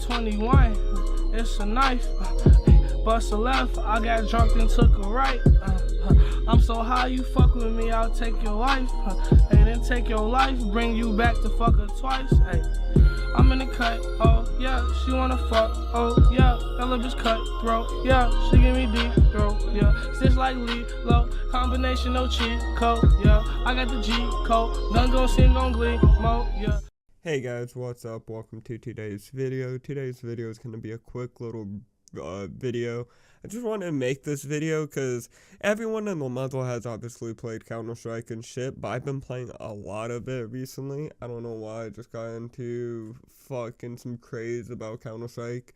21, it's a knife. Bust a left, I got drunk and took a right. I'm so high, you fuck with me, I'll take your life. And then take your life, bring you back to fuck her twice. Hey, I'm in the cut, oh yeah, she wanna fuck, oh yeah, that little bitch cutthroat, yeah, she give me deep throat, yeah, stitch like low, combination no cheat code, yeah, I got the G code, gun gon' sing on glee mode, yeah. Hey guys, what's up? Welcome to today's video. Today's video is going to be a quick little video. I just want to make this video because everyone in the muzzle has obviously played Counter-Strike and shit, but I've been playing a lot of it recently. I don't know why, I just got into fucking some craze about Counter-Strike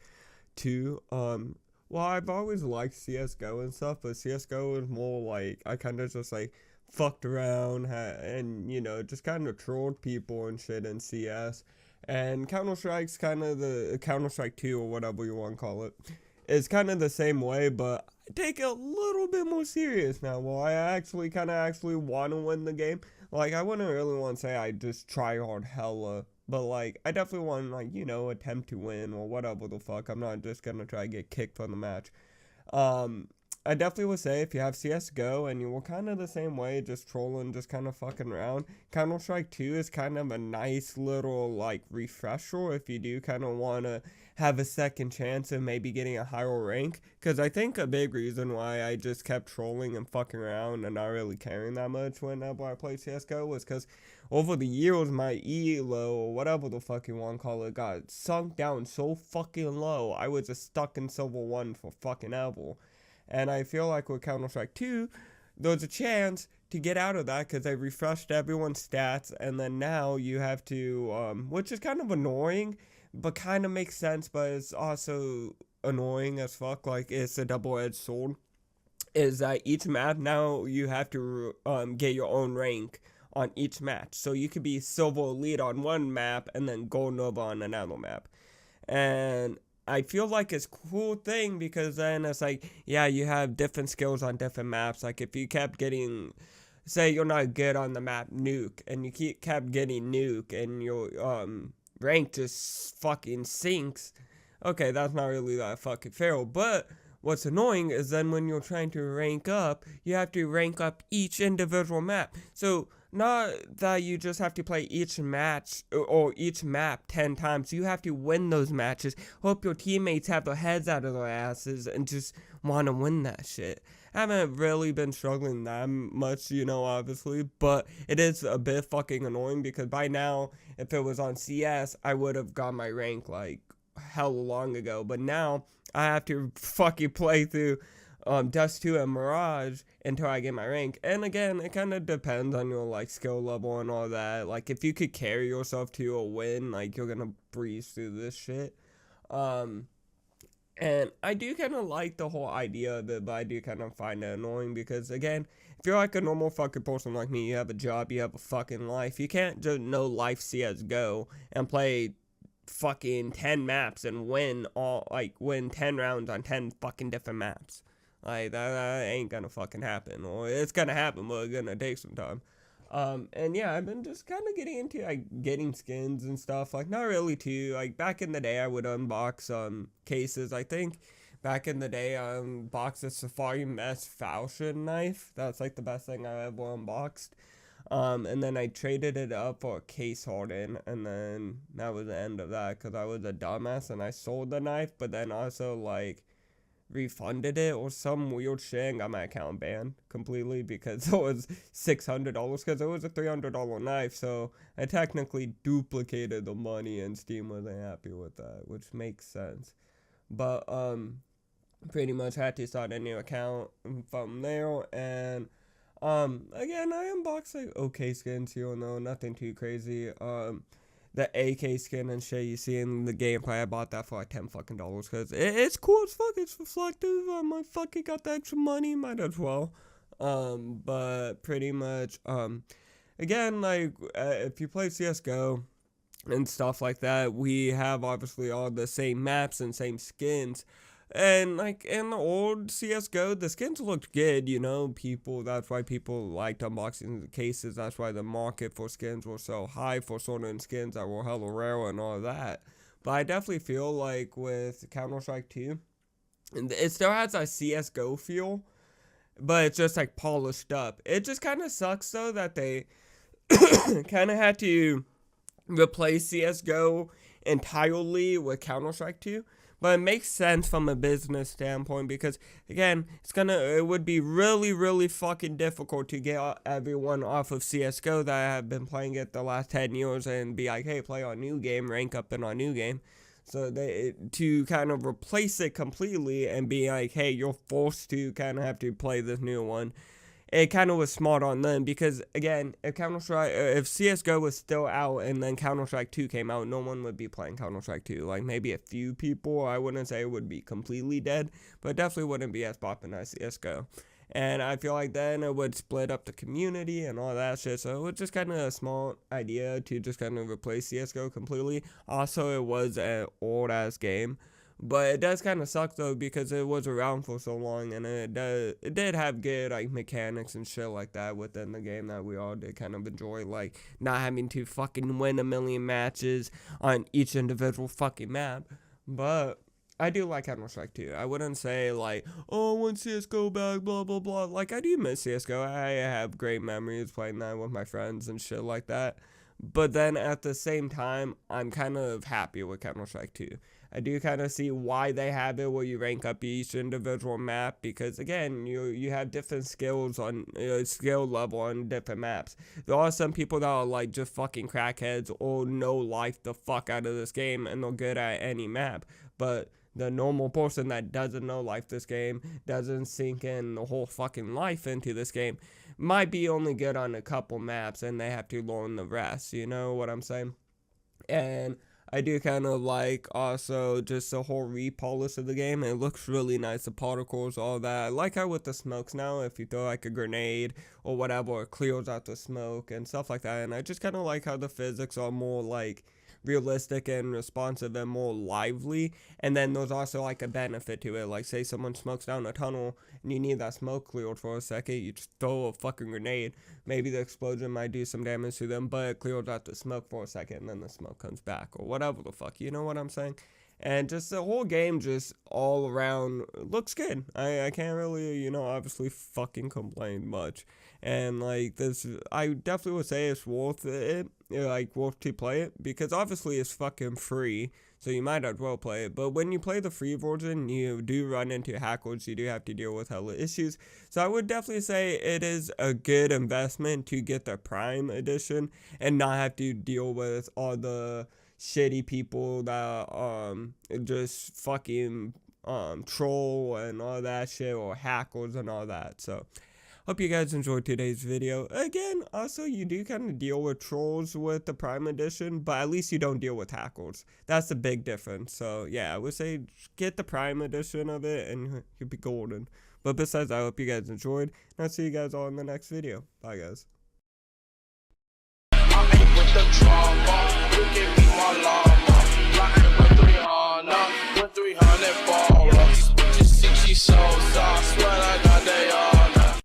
2. Well, I've always liked CSGO and stuff, but CSGO is more like, I kind of just like fucked around and, you know, just kind of trolled people and shit in CS. And Counter-Strike's kind of the Counter-Strike 2 or whatever you want to call it. It's kind of the same way, but I take it a little bit more serious now. Well, I actually want to win the game. Like, I wouldn't really want to say I just try hard hella, but like, I definitely want to, like, you know, attempt to win or whatever the fuck. I'm not just gonna try to get kicked from the match. I definitely would say if you have CSGO and you were kind of the same way, just trolling, just kind of fucking around, Counter-Strike 2 is kind of a nice little, like, refresher if you do kind of want to have a second chance of maybe getting a higher rank. Because I think a big reason why I just kept trolling and fucking around and not really caring that much whenever I played CSGO was because over the years, my elo, or whatever the fuck you want to call it, got sunk down so fucking low, I was just stuck in Silver 1 for fucking ever. And I feel like with Counter-Strike 2, there's a chance to get out of that because they refreshed everyone's stats. And then now you have to, which is kind of annoying, but kind of makes sense, but it's also annoying as fuck. Like, it's a double-edged sword. Is that each map now you have to get your own rank on each match. So you could be Silver Elite on one map and then Gold Nova on another map. And I feel like it's a cool thing because then it's like, yeah, you have different skills on different maps. Like if you kept getting, say you're not good on the map Nuke and you kept getting Nuke and your rank just fucking sinks. Okay, that's not really that fucking fair. But what's annoying is then when you're trying to rank up, you have to rank up each individual map. So not that you just have to play each match or each map 10 times. You have to win those matches. Hope your teammates have their heads out of their asses and just want to win that shit. I haven't really been struggling that much, you know, obviously. But it is a bit fucking annoying because by now, if it was on CS, I would have got my rank like hell long ago. But now I have to fucking play through Dust 2 and Mirage until I get my rank. And again, it kind of depends on your like skill level and all that. Like if you could carry yourself to a win, like you're gonna breeze through this shit. And I do kind of like the whole idea of it, but I do kind of find it annoying because again, if you're like a normal fucking person like me, you have a job, you have a fucking life. You can't just no life CSGO and play fucking 10 maps and win 10 rounds on 10 fucking different maps. Like, that ain't gonna fucking happen. Or it's gonna happen, but it's gonna take some time. And yeah, I've been just kind of getting into, like, getting skins and stuff. Like, not really too. Like, back in the day, I would unbox, cases. I think back in the day, I unboxed a Safari Mesh Falchion knife. That's, like, the best thing I ever unboxed. And then I traded it up for a case harden, and then that was the end of that, because I was a dumbass, and I sold the knife, but then also, like, refunded it or some weird shit and got my account banned completely because it was $600 because it was a $300 knife, so I technically duplicated the money and Steam wasn't happy with that, which makes sense. But pretty much had to start a new account from there. And again, I unboxed like okay skins here and there, nothing too crazy. The AK skin and shit you see in the gameplay, I bought that for like $10 fucking because it's cool as fuck. It's reflective. I fucking got the extra money, might as well. But pretty much, again, like if you play CS:GO and stuff like that, we have obviously all the same maps and same skins. And like in the old CSGO, the skins looked good, you know, that's why people liked unboxing the cases, that's why the market for skins was so high for certain skins that were hella rare and all that. But I definitely feel like with Counter-Strike 2, it still has a CSGO feel, but it's just like polished up. It just kind of sucks though that they kind of had to replace CSGO entirely with Counter-Strike 2. But it makes sense from a business standpoint because, again, it would be really, really fucking difficult to get everyone off of CSGO that have been playing it the last 10 years and be like, hey, play our new game, rank up in our new game. So to kind of replace it completely and be like, hey, you're forced to kind of have to play this new one. It kind of was smart on them because, again, if CSGO was still out and then Counter-Strike 2 came out, no one would be playing Counter-Strike 2. Like, maybe a few people, I wouldn't say it would be completely dead, but it definitely wouldn't be as popular as CSGO. And I feel like then it would split up the community and all that shit, so it was just kind of a small idea to just kind of replace CSGO completely. Also, it was an old-ass game. But it does kind of suck though because it was around for so long and it did have good like mechanics and shit like that within the game that we all did kind of enjoy, like not having to fucking win a million matches on each individual fucking map. But I do like Counter-Strike 2. I wouldn't say like, oh, I want CSGO back, blah blah blah. Like I do miss CSGO. I have great memories playing that with my friends and shit like that. But then at the same time, I'm kind of happy with Counter-Strike 2. I do kind of see why they have it where you rank up each individual map because, again, you have different skills on skill level on different maps. There are some people that are like just fucking crackheads or know life the fuck out of this game and they're good at any map. But the normal person that doesn't know life this game, doesn't sink in the whole fucking life into this game, might be only good on a couple maps and they have to learn the rest, you know what I'm saying? And I do kind of like also just the whole repolish of the game. It looks really nice, the particles, all that. I like how with the smokes now, if you throw like a grenade or whatever, it clears out the smoke and stuff like that. And I just kind of like how the physics are more like realistic and responsive and more lively. And then there's also like a benefit to it, like say someone smokes down a tunnel and you need that smoke cleared for a second, you just throw a fucking grenade. Maybe the explosion might do some damage to them, but it clears out the smoke for a second and then the smoke comes back or whatever the fuck, you know what I'm saying? And just the whole game just all around looks good. I can't really, you know, obviously fucking complain much. And like this, I definitely would say it's worth it, like worth to play it because obviously it's fucking free. So you might as well play it. But when you play the free version, you do run into hackers. You do have to deal with hella issues. So I would definitely say it is a good investment to get the Prime Edition and not have to deal with all the shitty people that just fucking troll and all that shit, or hackers and all that. So hope you guys enjoyed today's video. Again, also you do kind of deal with trolls with the Prime Edition, but at least you don't deal with hackers. That's the big difference. So yeah, I would say get the Prime Edition of it and you'll be golden. But besides, I hope you guys enjoyed, and I'll see you guys all in the next video. Bye guys.